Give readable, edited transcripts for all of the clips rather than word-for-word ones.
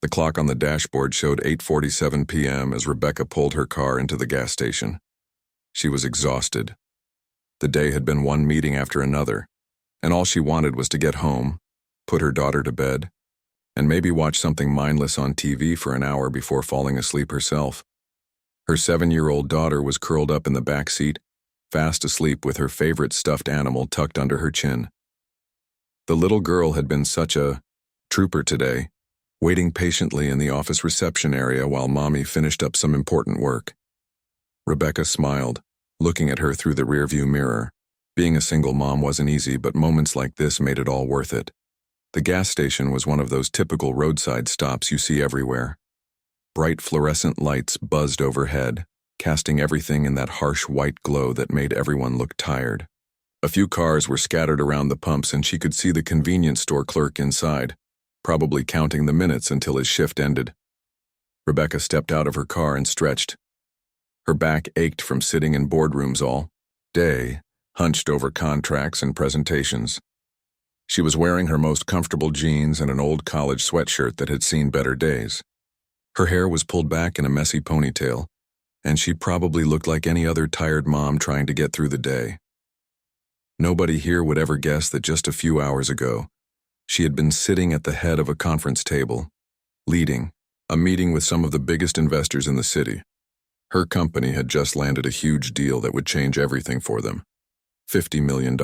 The clock on the dashboard showed 8:47 p.m. as Rebecca pulled her car into the gas station. She was exhausted. The day had been one meeting after another, and all she wanted was to get home, put her daughter to bed, and maybe watch something mindless on TV for an hour before falling asleep herself. Her 7-year-old daughter was curled up in the back seat, fast asleep with her favorite stuffed animal tucked under her chin. The little girl had been such a trooper today, waiting patiently in the office reception area while Mommy finished up some important work. Rebecca smiled, looking at her through the rearview mirror. Being a single mom wasn't easy, but moments like this made it all worth it. The gas station was one of those typical roadside stops you see everywhere. Bright fluorescent lights buzzed overhead, casting everything in that harsh white glow that made everyone look tired. A few cars were scattered around the pumps, and she could see the convenience store clerk inside, probably counting the minutes until his shift ended. Rebecca stepped out of her car and stretched. Her back ached from sitting in boardrooms all day, hunched over contracts and presentations. She was wearing her most comfortable jeans and an old college sweatshirt that had seen better days. Her hair was pulled back in a messy ponytail, and she probably looked like any other tired mom trying to get through the day. Nobody here would ever guess that just a few hours ago, she had been sitting at the head of a conference table, leading a meeting with some of the biggest investors in the city. Her company had just landed a huge deal that would change everything for them. $50 million.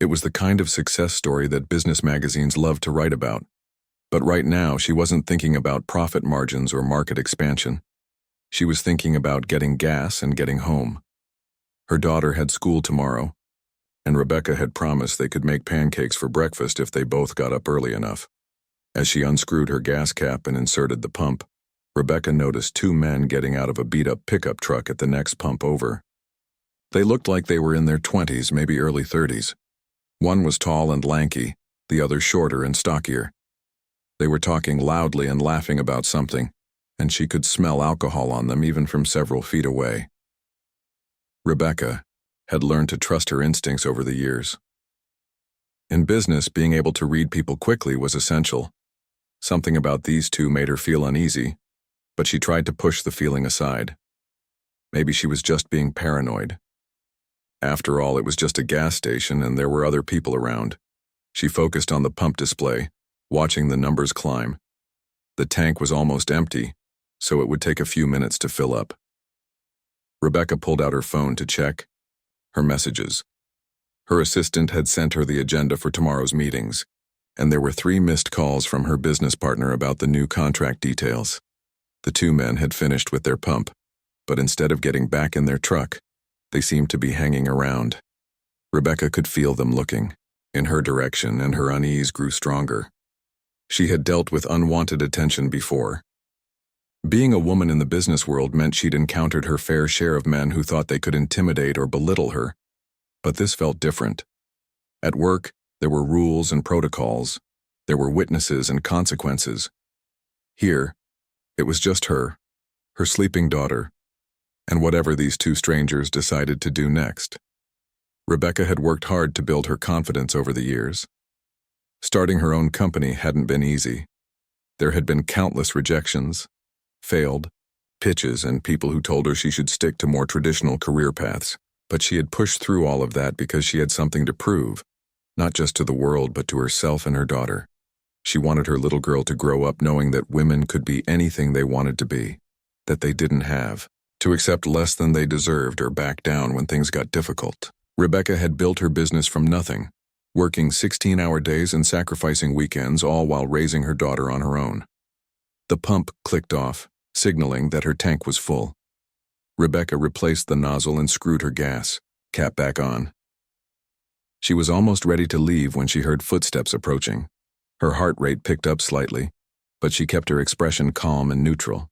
It was the kind of success story that business magazines love to write about. But right now, she wasn't thinking about profit margins or market expansion. She was thinking about getting gas and getting home. Her daughter had school tomorrow, and Rebecca had promised they could make pancakes for breakfast if they both got up early enough. As she unscrewed her gas cap and inserted the pump, Rebecca noticed 2 men getting out of a beat-up pickup truck at the next pump over. They looked like they were in their 20s, maybe early 30s. One was tall and lanky, the other shorter and stockier. They were talking loudly and laughing about something, and she could smell alcohol on them even from several feet away. Rebecca had learned to trust her instincts over the years. In business, being able to read people quickly was essential. Something about these two made her feel uneasy, but she tried to push the feeling aside. Maybe she was just being paranoid. After all, it was just a gas station and there were other people around. She focused on the pump display, watching the numbers climb. The tank was almost empty, so it would take a few minutes to fill up. Rebecca pulled out her phone to check her messages. Her assistant had sent her the agenda for tomorrow's meetings, and there were 3 missed calls from her business partner about the new contract details. The 2 men had finished with their pump, but instead of getting back in their truck, they seemed to be hanging around. Rebecca could feel them looking in her direction, and her unease grew stronger. She had dealt with unwanted attention before. Being a woman in the business world meant she'd encountered her fair share of men who thought they could intimidate or belittle her. But this felt different. At work, there were rules and protocols. There were witnesses and consequences. Here, it was just her sleeping daughter, and whatever these 2 strangers decided to do next. Rebecca had worked hard to build her confidence over the years. Starting her own company hadn't been easy. There had been countless rejections, failed pitches, and people who told her she should stick to more traditional career paths. But she had pushed through all of that because she had something to prove, not just to the world but to herself and her daughter. She wanted her little girl to grow up knowing that women could be anything they wanted to be, that they didn't have to accept less than they deserved or back down when things got difficult. Rebecca had built her business from nothing, working 16-hour days and sacrificing weekends, all while raising her daughter on her own. The pump clicked off, signaling that her tank was full. Rebecca replaced the nozzle and screwed her gas cap back on. She was almost ready to leave when she heard footsteps approaching. Her heart rate picked up slightly, but she kept her expression calm and neutral.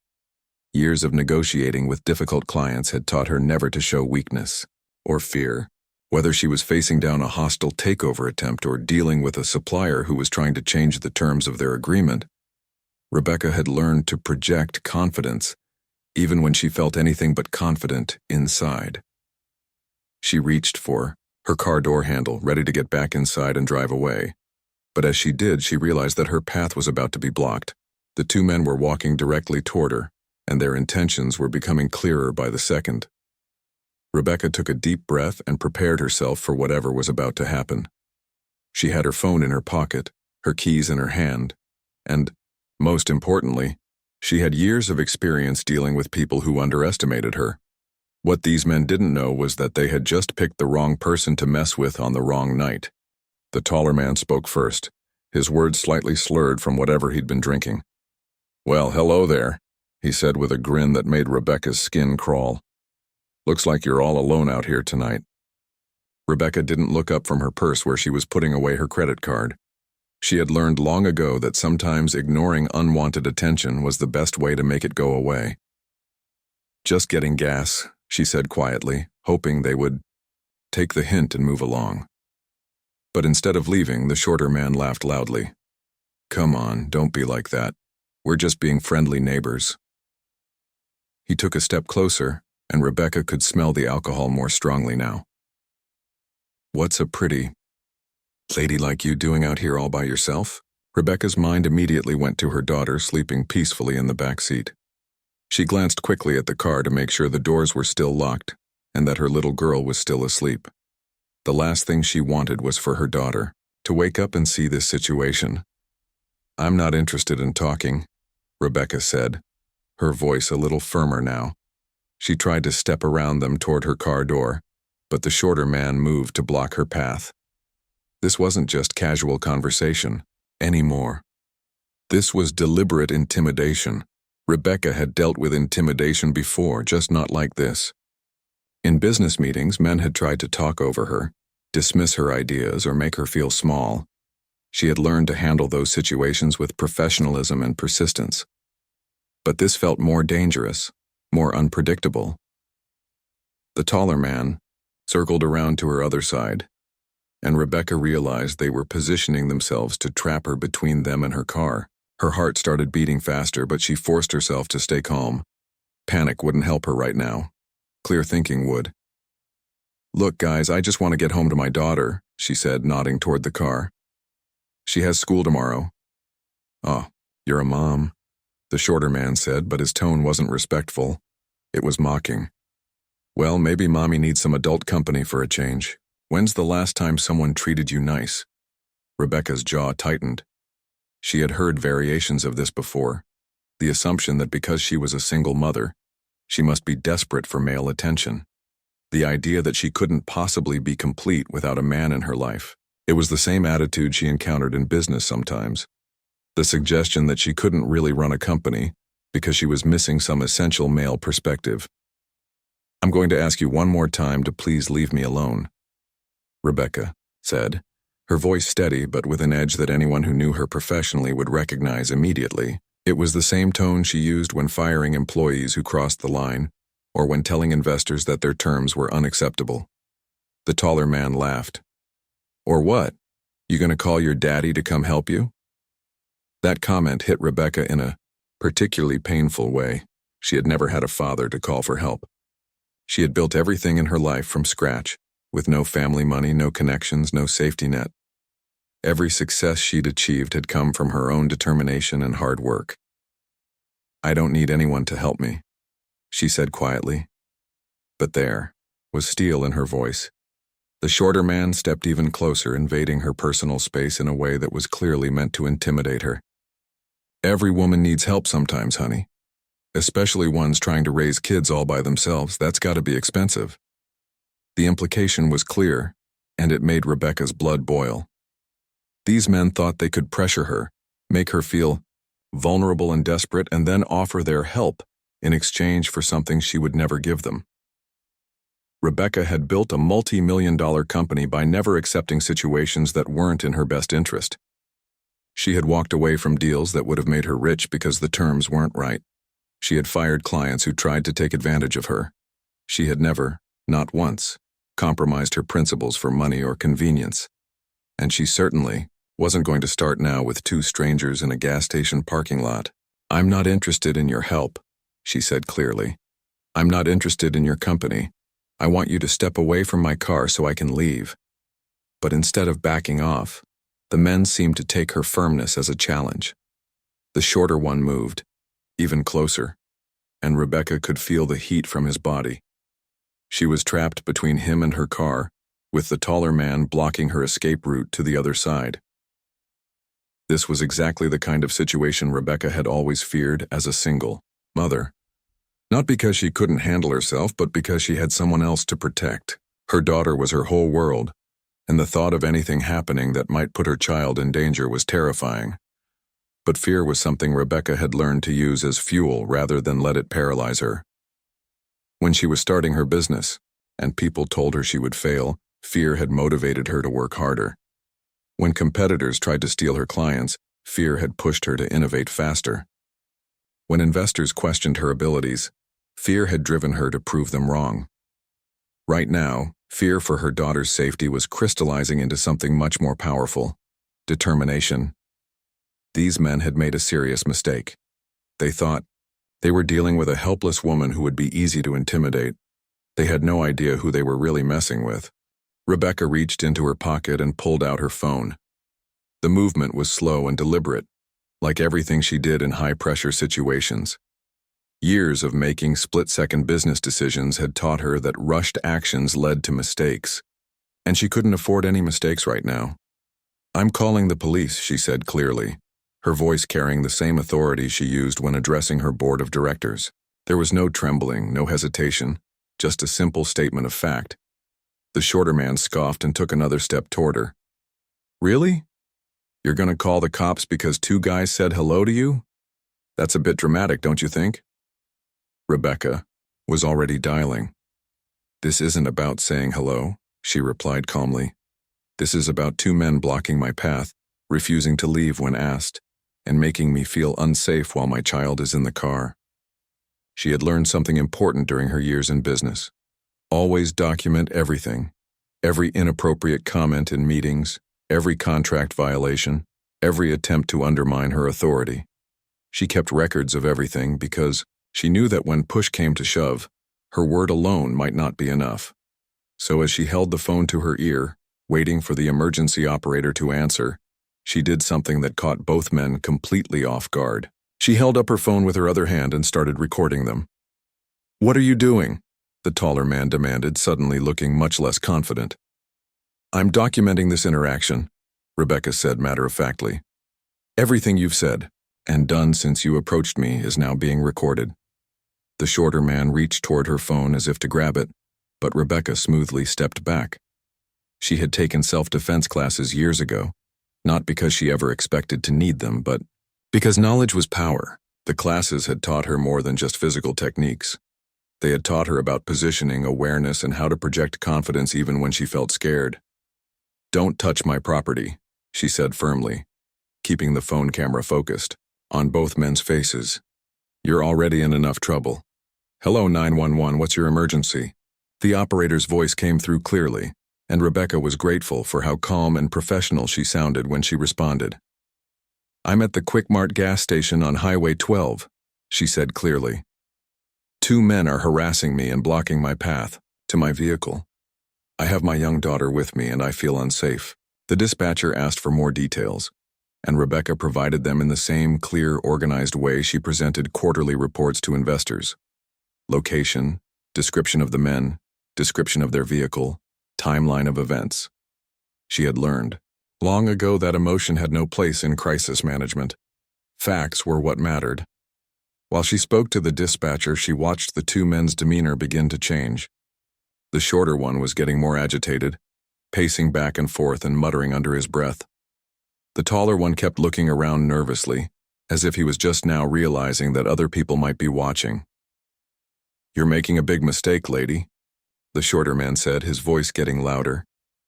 Years of negotiating with difficult clients had taught her never to show weakness or fear. Whether she was facing down a hostile takeover attempt or dealing with a supplier who was trying to change the terms of their agreement, Rebecca had learned to project confidence, even when she felt anything but confident inside. She reached for her car door handle, ready to get back inside and drive away. But as she did, she realized that her path was about to be blocked. The two men were walking directly toward her, and their intentions were becoming clearer by the second. Rebecca took a deep breath and prepared herself for whatever was about to happen. She had her phone in her pocket, her keys in her hand, and, most importantly, she had years of experience dealing with people who underestimated her. What these men didn't know was that they had just picked the wrong person to mess with on the wrong night. The taller man spoke first, his words slightly slurred from whatever he'd been drinking. "Well, hello there," he said with a grin that made Rebecca's skin crawl. "Looks like you're all alone out here tonight." Rebecca didn't look up from her purse where she was putting away her credit card. She had learned long ago that sometimes ignoring unwanted attention was the best way to make it go away. "Just getting gas," she said quietly, hoping they would take the hint and move along. But instead of leaving, the shorter man laughed loudly. "Come on, don't be like that. We're just being friendly neighbors." He took a step closer, and Rebecca could smell the alcohol more strongly now. "What's a pretty lady like you doing out here all by yourself?" Rebecca's mind immediately went to her daughter sleeping peacefully in the back seat. She glanced quickly at the car to make sure the doors were still locked and that her little girl was still asleep. The last thing she wanted was for her daughter to wake up and see this situation. "I'm not interested in talking," Rebecca said, her voice a little firmer now. She tried to step around them toward her car door, but the shorter man moved to block her path. This wasn't just casual conversation anymore. This was deliberate intimidation. Rebecca had dealt with intimidation before, just not like this. In business meetings, men had tried to talk over her, dismiss her ideas, or make her feel small. She had learned to handle those situations with professionalism and persistence. But this felt more dangerous, more unpredictable. The taller man circled around to her other side, and Rebecca realized they were positioning themselves to trap her between them and her car. Her heart started beating faster, but she forced herself to stay calm. Panic wouldn't help her right now. Clear thinking would. "Look, guys, I just want to get home to my daughter," she said, nodding toward the car. "She has school tomorrow." "Oh, you're a mom," the shorter man said, but his tone wasn't respectful. It was mocking. "Well, maybe mommy needs some adult company for a change. When's the last time someone treated you nice?" Rebecca's jaw tightened. She had heard variations of this before, the assumption that because she was a single mother, she must be desperate for male attention. The idea that she couldn't possibly be complete without a man in her life. It was the same attitude she encountered in business sometimes. The suggestion that she couldn't really run a company because she was missing some essential male perspective. "I'm going to ask you one more time to please leave me alone," Rebecca said, her voice steady but with an edge that anyone who knew her professionally would recognize immediately. It was the same tone she used when firing employees who crossed the line, or when telling investors that their terms were unacceptable. The taller man laughed. "Or what? You gonna call your daddy to come help you?" That comment hit Rebecca in a particularly painful way. She had never had a father to call for help. She had built everything in her life from scratch, with no family money, no connections, no safety net. Every success she'd achieved had come from her own determination and hard work. "I don't need anyone to help me," she said quietly. But there was steel in her voice. The shorter man stepped even closer, invading her personal space in a way that was clearly meant to intimidate her. "Every woman needs help sometimes, honey. Especially ones trying to raise kids all by themselves. That's got to be expensive." The implication was clear, and it made Rebecca's blood boil. These men thought they could pressure her, make her feel vulnerable and desperate, and then offer their help in exchange for something she would never give them. Rebecca had built a multi-million-dollar company by never accepting situations that weren't in her best interest. She had walked away from deals that would have made her rich because the terms weren't right. She had fired clients who tried to take advantage of her. She had never, not once, compromised her principles for money or convenience. And she certainly wasn't going to start now with two strangers in a gas station parking lot. "I'm not interested in your help," she said clearly. "I'm not interested in your company. I want you to step away from my car so I can leave." But instead of backing off, The men seemed to take her firmness as a challenge. The shorter one moved, even closer, and Rebecca could feel the heat from his body. She was trapped between him and her car, with the taller man blocking her escape route to the other side. This was exactly the kind of situation Rebecca had always feared as a single mother. Not because she couldn't handle herself, but because she had someone else to protect. Her daughter was her whole world, and the thought of anything happening that might put her child in danger was terrifying. But fear was something Rebecca had learned to use as fuel rather than let it paralyze her. When she was starting her business, and people told her she would fail, fear had motivated her to work harder. When competitors tried to steal her clients, fear had pushed her to innovate faster. When investors questioned her abilities, fear had driven her to prove them wrong. Right now, fear for her daughter's safety was crystallizing into something much more powerful: determination. These men had made a serious mistake. They thought they were dealing with a helpless woman who would be easy to intimidate. They had no idea who they were really messing with. Rebecca reached into her pocket and pulled out her phone. The movement was slow and deliberate, like everything she did in high-pressure situations. Years of making split-second business decisions had taught her that rushed actions led to mistakes, and she couldn't afford any mistakes right now. "I'm calling the police," she said clearly, her voice carrying the same authority she used when addressing her board of directors. There was no trembling, no hesitation, just a simple statement of fact. The shorter man scoffed and took another step toward her. "Really? You're gonna call the cops because two guys said hello to you? That's a bit dramatic, don't you think?" Rebecca was already dialing. "This isn't about saying hello," she replied calmly. "This is about two men blocking my path, refusing to leave when asked, and making me feel unsafe while my child is in the car." She had learned something important during her years in business. Always document everything. Every inappropriate comment in meetings, every contract violation, every attempt to undermine her authority. She kept records of everything because she knew that when push came to shove, her word alone might not be enough. So as she held the phone to her ear, waiting for the emergency operator to answer, she did something that caught both men completely off guard. She held up her phone with her other hand and started recording them. "What are you doing?" the taller man demanded, suddenly looking much less confident. "I'm documenting this interaction," Rebecca said matter-of-factly. "Everything you've said and done since you approached me is now being recorded." The shorter man reached toward her phone as if to grab it, but Rebecca smoothly stepped back. She had taken self-defense classes years ago, not because she ever expected to need them, but because knowledge was power. The classes had taught her more than just physical techniques. They had taught her about positioning, awareness, and how to project confidence even when she felt scared. "Don't touch my property," she said firmly, keeping the phone camera focused on both men's faces. "You're already in enough trouble." "Hello, 911, what's your emergency?" The operator's voice came through clearly, and Rebecca was grateful for how calm and professional she sounded when she responded. "I'm at the Quick Mart gas station on Highway 12, she said clearly. "Two men are harassing me and blocking my path to my vehicle. I have my young daughter with me and I feel unsafe." The dispatcher asked for more details, and Rebecca provided them in the same clear, organized way she presented quarterly reports to investors. Location, description of the men, description of their vehicle, timeline of events. She had learned long ago that emotion had no place in crisis management. Facts were what mattered. While she spoke to the dispatcher, she watched the two men's demeanor begin to change. The shorter one was getting more agitated, pacing back and forth and muttering under his breath. The taller one kept looking around nervously, as if he was just now realizing that other people might be watching. "You're making a big mistake, lady," the shorter man said, his voice getting louder.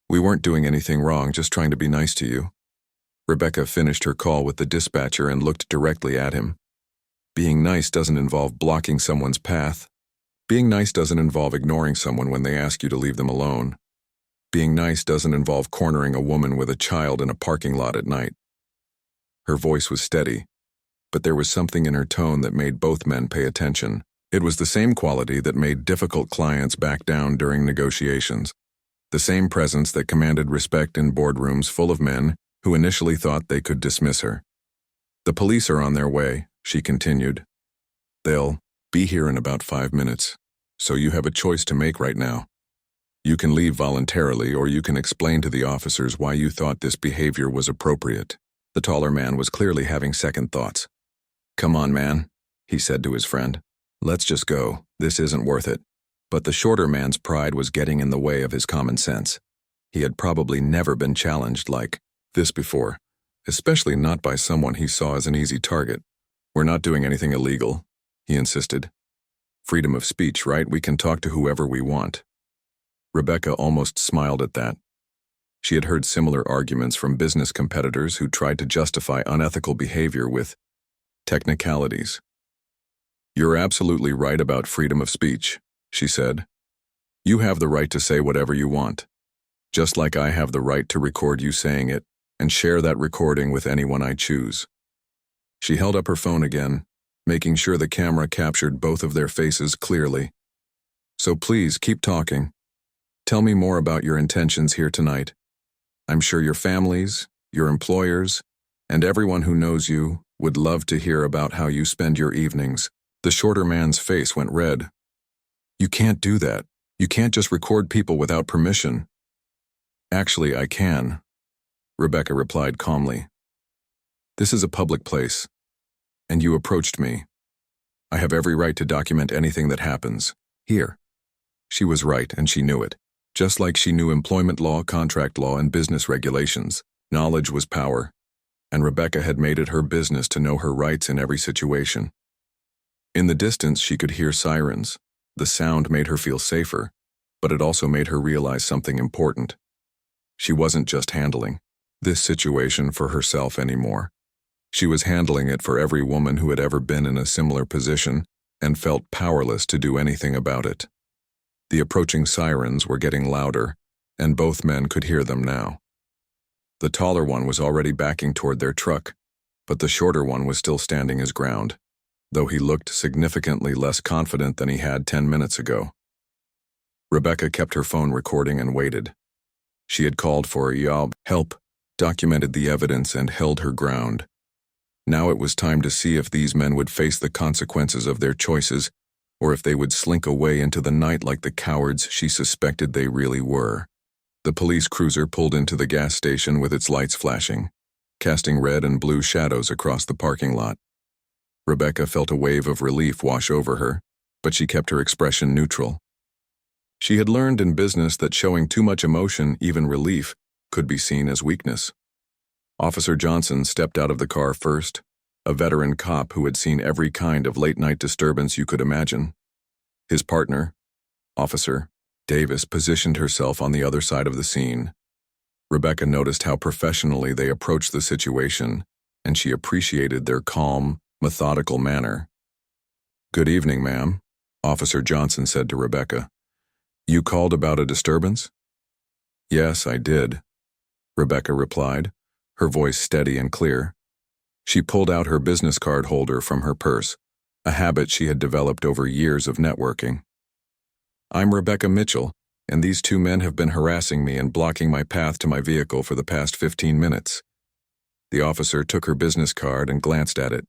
"We weren't doing anything wrong, just trying to be nice to you." Rebecca finished her call with the dispatcher and looked directly at him. Being nice doesn't involve blocking someone's path. Being nice doesn't involve ignoring someone when they ask you to leave them alone. Being nice doesn't involve cornering a woman with a child in a parking lot at night. Her voice was steady, but there was something in her tone that made both men pay attention. It was the same quality that made difficult clients back down during negotiations. The same presence that commanded respect in boardrooms full of men who initially thought they could dismiss her. "The police are on their way," she continued. "They'll be here in about 5 minutes, so you have a choice to make right now. You can leave voluntarily, or you can explain to the officers why you thought this behavior was appropriate." The taller man was clearly having second thoughts. "Come on, man," he said to his friend. "Let's just go. This isn't worth it." But the shorter man's pride was getting in the way of his common sense. He had probably never been challenged like this before, especially not by someone he saw as an easy target. "We're not doing anything illegal," he insisted. "Freedom of speech, right? We can talk to whoever we want." Rebecca almost smiled at that. She had heard similar arguments from business competitors who tried to justify unethical behavior with technicalities. "You're absolutely right about freedom of speech," she said. "You have the right to say whatever you want, just like I have the right to record you saying it and share that recording with anyone I choose." She held up her phone again, making sure the camera captured both of their faces clearly. "So please keep talking. Tell me more about your intentions here tonight. I'm sure your families, your employers, and everyone who knows you would love to hear about how you spend your evenings." The shorter man's face went red. "You can't do that. You can't just record people without permission." "Actually, I can," Rebecca replied calmly. "This is a public place, and you approached me. I have every right to document anything that happens here." She was right, and she knew it. Just like she knew employment law, contract law, and business regulations, knowledge was power, and Rebecca had made it her business to know her rights in every situation. In the distance, she could hear sirens. The sound made her feel safer, but it also made her realize something important. She wasn't just handling this situation for herself anymore. She was handling it for every woman who had ever been in a similar position and felt powerless to do anything about it. The approaching sirens were getting louder, and both men could hear them now. The taller one was already backing toward their truck, but the shorter one was still standing his ground, though he looked significantly less confident than he had 10 minutes ago. Rebecca kept her phone recording and waited. She had called for help, documented the evidence, and held her ground. Now it was time to see if these men would face the consequences of their choices, or if they would slink away into the night like the cowards she suspected they really were. The police cruiser pulled into the gas station with its lights flashing, casting red and blue shadows across the parking lot. Rebecca felt a wave of relief wash over her, but she kept her expression neutral. She had learned in business that showing too much emotion, even relief, could be seen as weakness. Officer Johnson stepped out of the car first, a veteran cop who had seen every kind of late-night disturbance you could imagine. His partner, Officer Davis, positioned herself on the other side of the scene. Rebecca noticed how professionally they approached the situation, and she appreciated their calm, methodical manner. "Good evening, ma'am," Officer Johnson said to Rebecca. "You called about a disturbance?" "Yes, I did," Rebecca replied, her voice steady and clear. She pulled out her business card holder from her purse, a habit she had developed over years of networking. "I'm Rebecca Mitchell, and these two men have been harassing me and blocking my path to my vehicle for the past 15 minutes. The officer took her business card and glanced at it.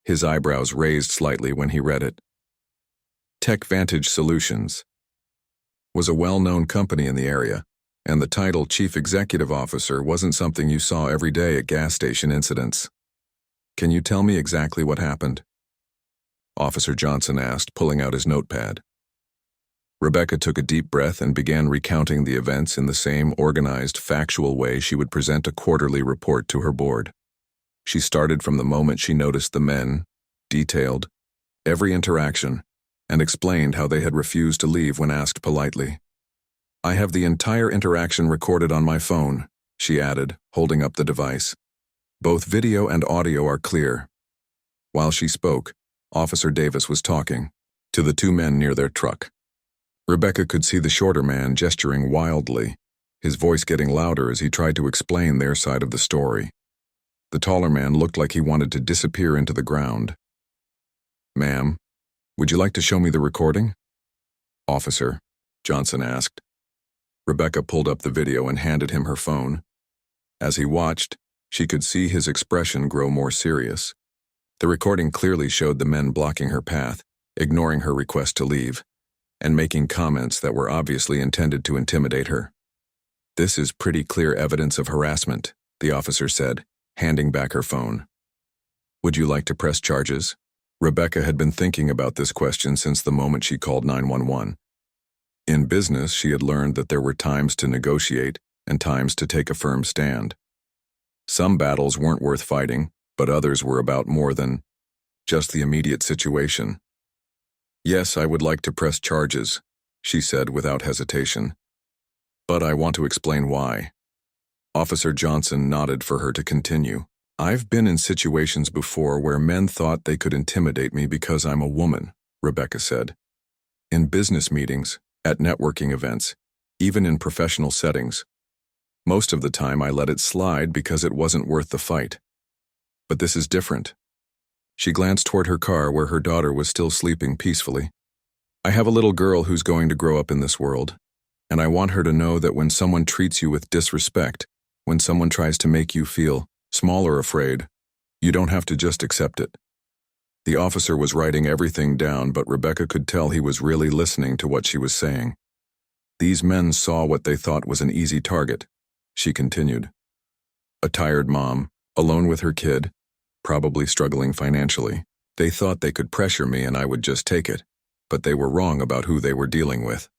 His eyebrows raised slightly when he read it. Tech Vantage Solutions was a well-known company in the area, and the title Chief Executive Officer wasn't something you saw every day at gas station incidents. "Can you tell me exactly what happened?" Officer Johnson asked, pulling out his notepad. Rebecca took a deep breath and began recounting the events in the same organized, factual way she would present a quarterly report to her board. She started from the moment she noticed the men, detailed every interaction, and explained how they had refused to leave when asked politely. "I have the entire interaction recorded on my phone," she added, holding up the device. "Both video and audio are clear." While she spoke, Officer Davis was talking to the two men near their truck. Rebecca could see the shorter man gesturing wildly, his voice getting louder as he tried to explain their side of the story. The taller man looked like he wanted to disappear into the ground. "Ma'am, would you like to show me the recording?" "Officer," Johnson asked. Rebecca pulled up the video and handed him her phone. As he watched, She could see his expression grow more serious. The recording clearly showed the men blocking her path, ignoring her request to leave, and making comments that were obviously intended to intimidate her. "This is pretty clear evidence of harassment," the officer said, handing back her phone. "Would you like to press charges?" Rebecca had been thinking about this question since the moment she called 911. In business, she had learned that there were times to negotiate and times to take a firm stand. Some battles weren't worth fighting, but others were about more than just the immediate situation. "Yes, I would like to press charges," she said without hesitation. "But I want to explain why." Officer Johnson nodded for her to continue. "I've been in situations before where men thought they could intimidate me because I'm a woman," Rebecca said. "In business meetings, at networking events, even in professional settings. Most of the time I let it slide because it wasn't worth the fight. But this is different." She glanced toward her car where her daughter was still sleeping peacefully. "I have a little girl who's going to grow up in this world, and I want her to know that when someone treats you with disrespect, when someone tries to make you feel small or afraid, you don't have to just accept it." The officer was writing everything down, but Rebecca could tell he was really listening to what she was saying. "These men saw what they thought was an easy target," she continued. "A tired mom, alone with her kid, probably struggling financially. They thought they could pressure me and I would just take it, but they were wrong about who they were dealing with."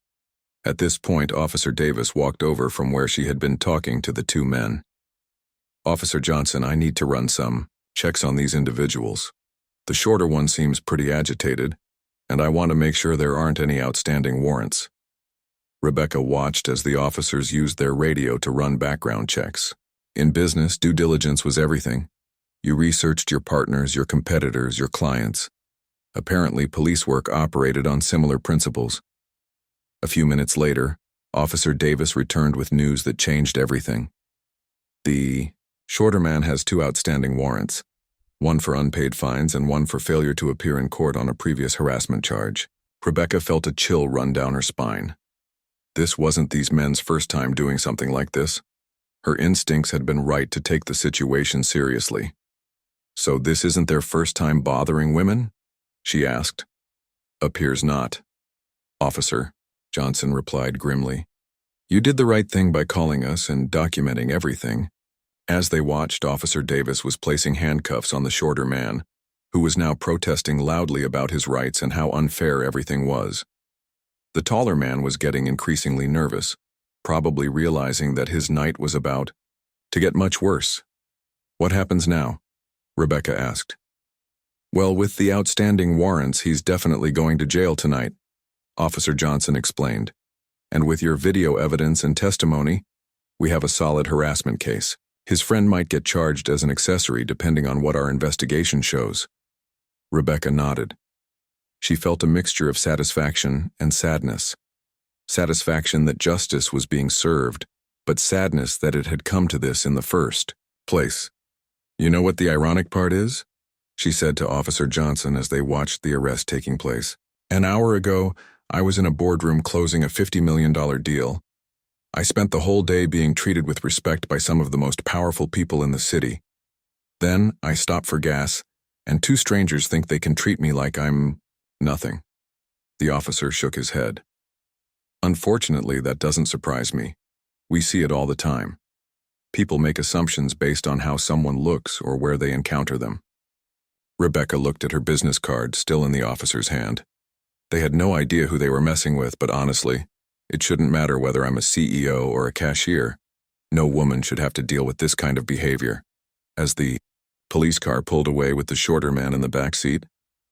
At this point, Officer Davis walked over from where she had been talking to the two men. "Officer Johnson, I need to run some checks on these individuals. The shorter one seems pretty agitated, and I want to make sure there aren't any outstanding warrants." Rebecca watched as the officers used their radio to run background checks. In business, due diligence was everything. You researched your partners, your competitors, your clients. Apparently, police work operated on similar principles. A few minutes later, Officer Davis returned with news that changed everything. "The shorter man has 2 outstanding warrants, one for unpaid fines and one for failure to appear in court on a previous harassment charge." Rebecca felt a chill run down her spine. This wasn't these men's first time doing something like this. Her instincts had been right to take the situation seriously. "So this isn't their first time bothering women?" she asked. "Appears not, Officer," Johnson replied grimly. "You did the right thing by calling us and documenting everything." As they watched, Officer Davis was placing handcuffs on the shorter man, who was now protesting loudly about his rights and how unfair everything was. The taller man was getting increasingly nervous, probably realizing that his night was about to get much worse. "What happens now?" Rebecca asked. "Well, with the outstanding warrants, he's definitely going to jail tonight," Officer Johnson explained. "And with your video evidence and testimony, we have a solid harassment case. His friend might get charged as an accessory depending on what our investigation shows." Rebecca nodded. She felt a mixture of satisfaction and sadness. Satisfaction that justice was being served, but sadness that it had come to this in the first place. "You know what the ironic part is?" she said to Officer Johnson as they watched the arrest taking place. "An hour ago, I was in a boardroom closing a $50 million deal. I spent the whole day being treated with respect by some of the most powerful people in the city. Then I stop for gas, and 2 strangers think they can treat me like I'm nothing." The officer shook his head. "Unfortunately, that doesn't surprise me. We see it all the time. People make assumptions based on how someone looks or where they encounter them." Rebecca looked at her business card, still in the officer's hand. They had no idea who they were messing with, but honestly, it shouldn't matter whether I'm a CEO or a cashier. No woman should have to deal with this kind of behavior. As the police car pulled away with the shorter man in the back seat,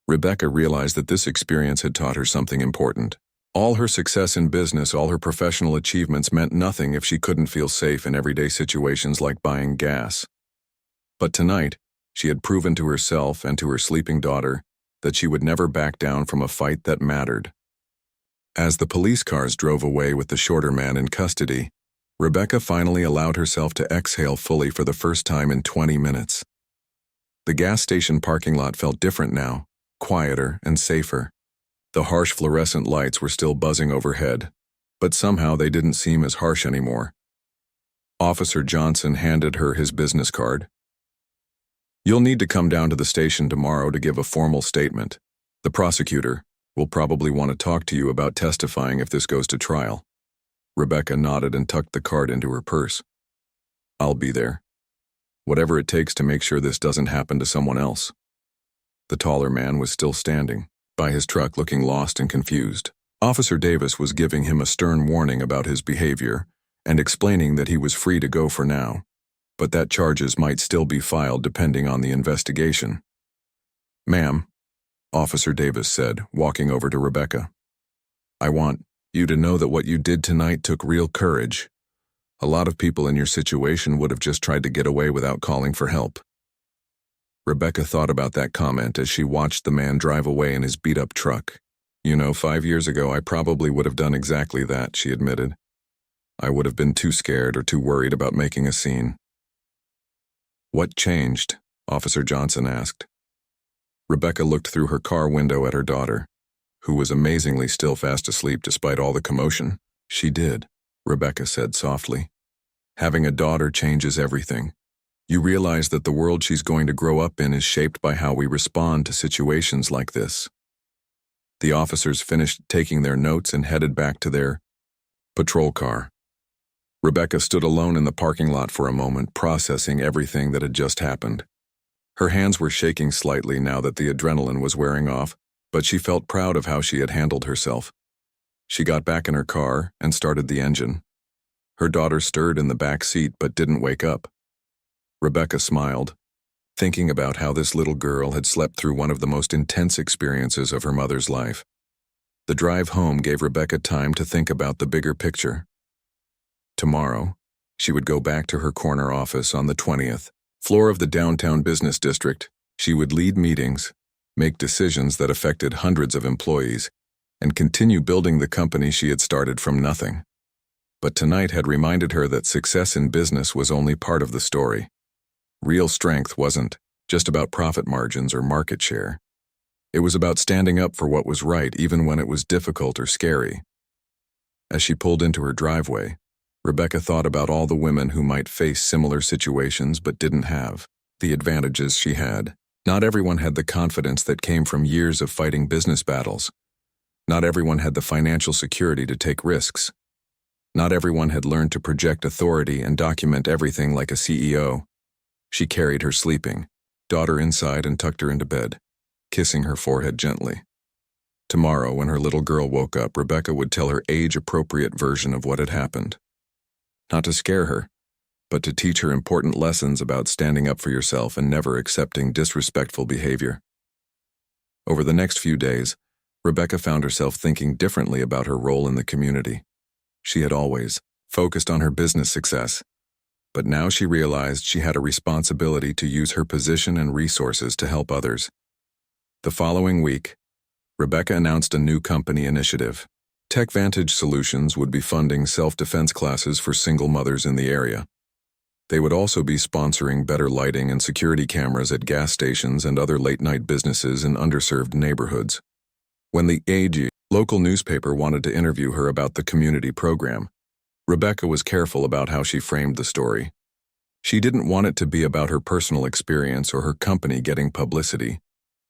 Rebecca realized that this experience had taught her something important. All her success in business, all her professional achievements meant nothing if she couldn't feel safe in everyday situations like buying gas. But tonight, she had proven to herself and to her sleeping daughter that she would never back down from a fight that mattered. As the police cars drove away with the shorter man in custody, Rebecca finally allowed herself to exhale fully for the first time in 20 minutes. The gas station parking lot felt different now, quieter and safer. The harsh fluorescent lights were still buzzing overhead, but somehow they didn't seem as harsh anymore. Officer Johnson handed her his business card. You'll need to come down to the station tomorrow to give a formal statement. The prosecutor will probably want to talk to you about testifying if this goes to trial. Rebecca nodded and tucked the card into her purse. I'll be there. Whatever it takes to make sure this doesn't happen to someone else. The taller man was still standing by his truck, looking lost and confused. Officer Davis was giving him a stern warning about his behavior and explaining that he was free to go for now, but that charges might still be filed depending on the investigation. Ma'am, Officer Davis said, walking over to Rebecca. I want you to know that what you did tonight took real courage. A lot of people in your situation would have just tried to get away without calling for help. Rebecca thought about that comment as she watched the man drive away in his beat-up truck. 5 years ago I probably would have done exactly that, she admitted. I would have been too scared or too worried about making a scene. What changed? Officer Johnson asked. Rebecca looked through her car window at her daughter, who was amazingly still fast asleep despite all the commotion. She did, Rebecca said softly. Having a daughter changes everything. You realize that the world she's going to grow up in is shaped by how we respond to situations like this. The officers finished taking their notes and headed back to their patrol car. Rebecca stood alone in the parking lot for a moment, processing everything that had just happened. Her hands were shaking slightly now that the adrenaline was wearing off, but she felt proud of how she had handled herself. She got back in her car and started the engine. Her daughter stirred in the back seat but didn't wake up. Rebecca smiled, thinking about how this little girl had slept through one of the most intense experiences of her mother's life. The drive home gave Rebecca time to think about the bigger picture. Tomorrow, she would go back to her corner office on the 20th floor of the downtown business district. She would lead meetings, make decisions that affected hundreds of employees, and continue building the company she had started from nothing. But tonight had reminded her that success in business was only part of the story. Real strength wasn't just about profit margins or market share. It was about standing up for what was right even when it was difficult or scary. As she pulled into her driveway, Rebecca thought about all the women who might face similar situations but didn't have the advantages she had. Not everyone had the confidence that came from years of fighting business battles. Not everyone had the financial security to take risks. Not everyone had learned to project authority and document everything like a CEO. She carried her sleeping daughter inside and tucked her into bed, kissing her forehead gently. Tomorrow, when her little girl woke up, Rebecca would tell her age-appropriate version of what had happened. Not to scare her, but to teach her important lessons about standing up for yourself and never accepting disrespectful behavior. Over the next few days, Rebecca found herself thinking differently about her role in the community. She had always focused on her business success, but now she realized she had a responsibility to use her position and resources to help others. The following week, Rebecca announced a new company initiative. TechVantage Solutions would be funding self-defense classes for single mothers in the area. They would also be sponsoring better lighting and security cameras at gas stations and other late-night businesses in underserved neighborhoods. When the AG local newspaper wanted to interview her about the community program, Rebecca was careful about how she framed the story. She didn't want it to be about her personal experience or her company getting publicity.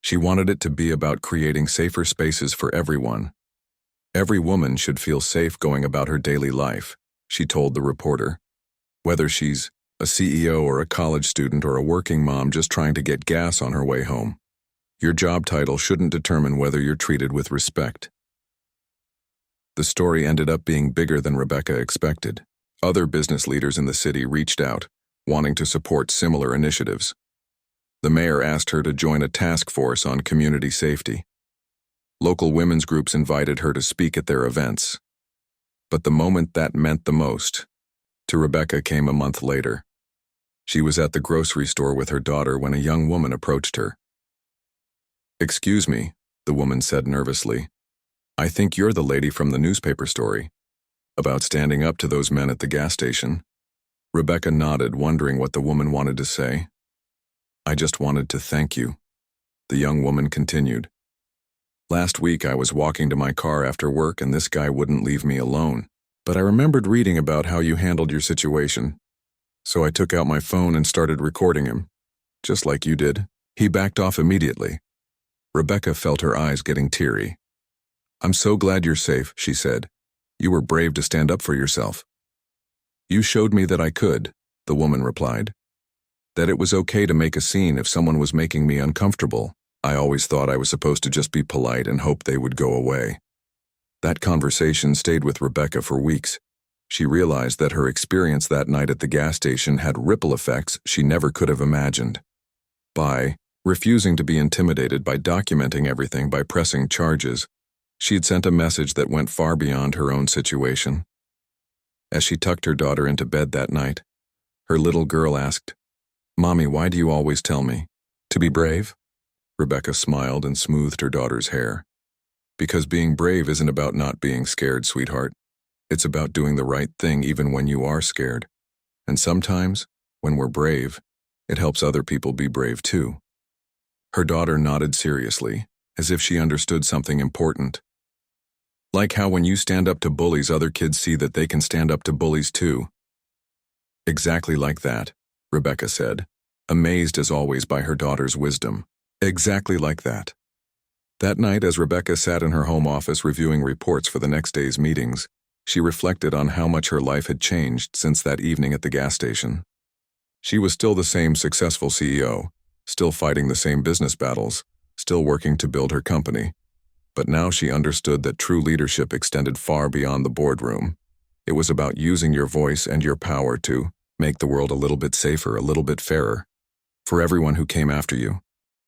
She wanted it to be about creating safer spaces for everyone. Every woman should feel safe going about her daily life, she told the reporter. Whether she's a CEO or a college student or a working mom just trying to get gas on her way home, your job title shouldn't determine whether you're treated with respect. The story ended up being bigger than Rebecca expected. Other business leaders in the city reached out, wanting to support similar initiatives. The mayor asked her to join a task force on community safety. Local women's groups invited her to speak at their events. But the moment that meant the most to Rebecca came a month later. She was at the grocery store with her daughter when a young woman approached her. "Excuse me," the woman said nervously. "I think you're the lady from the newspaper story about standing up to those men at the gas station." Rebecca nodded, wondering what the woman wanted to say. "I just wanted to thank you," the young woman continued. "Last week I was walking to my car after work and this guy wouldn't leave me alone. But I remembered reading about how you handled your situation, So I took out my phone and started recording him, just like you did. He backed off immediately. Rebecca felt her eyes getting teary. I'm so glad you're safe, she said. You were brave to stand up for yourself. You showed me that I could, the woman replied. That it was okay to make a scene if someone was making me uncomfortable. I always thought I was supposed to just be polite and hope they would go away. That conversation stayed with Rebecca for weeks. She realized that her experience that night at the gas station had ripple effects she never could have imagined. By refusing to be intimidated, by documenting everything, by pressing charges, she'd sent a message that went far beyond her own situation. As she tucked her daughter into bed that night, her little girl asked, Mommy, why do you always tell me to be brave? Rebecca smiled and smoothed her daughter's hair. Because being brave isn't about not being scared, sweetheart. It's about doing the right thing even when you are scared. And sometimes, when we're brave, it helps other people be brave too. Her daughter nodded seriously, as if she understood something important. Like how when you stand up to bullies, other kids see that they can stand up to bullies too. Exactly like that, Rebecca said, amazed as always by her daughter's wisdom. Exactly like that. That night, as Rebecca sat in her home office reviewing reports for the next day's meetings, she reflected on how much her life had changed since that evening at the gas station. She was still the same successful CEO, still fighting the same business battles, still working to build her company. But now she understood that true leadership extended far beyond the boardroom. It was about using your voice and your power to make the world a little bit safer, a little bit fairer, for everyone who came after you.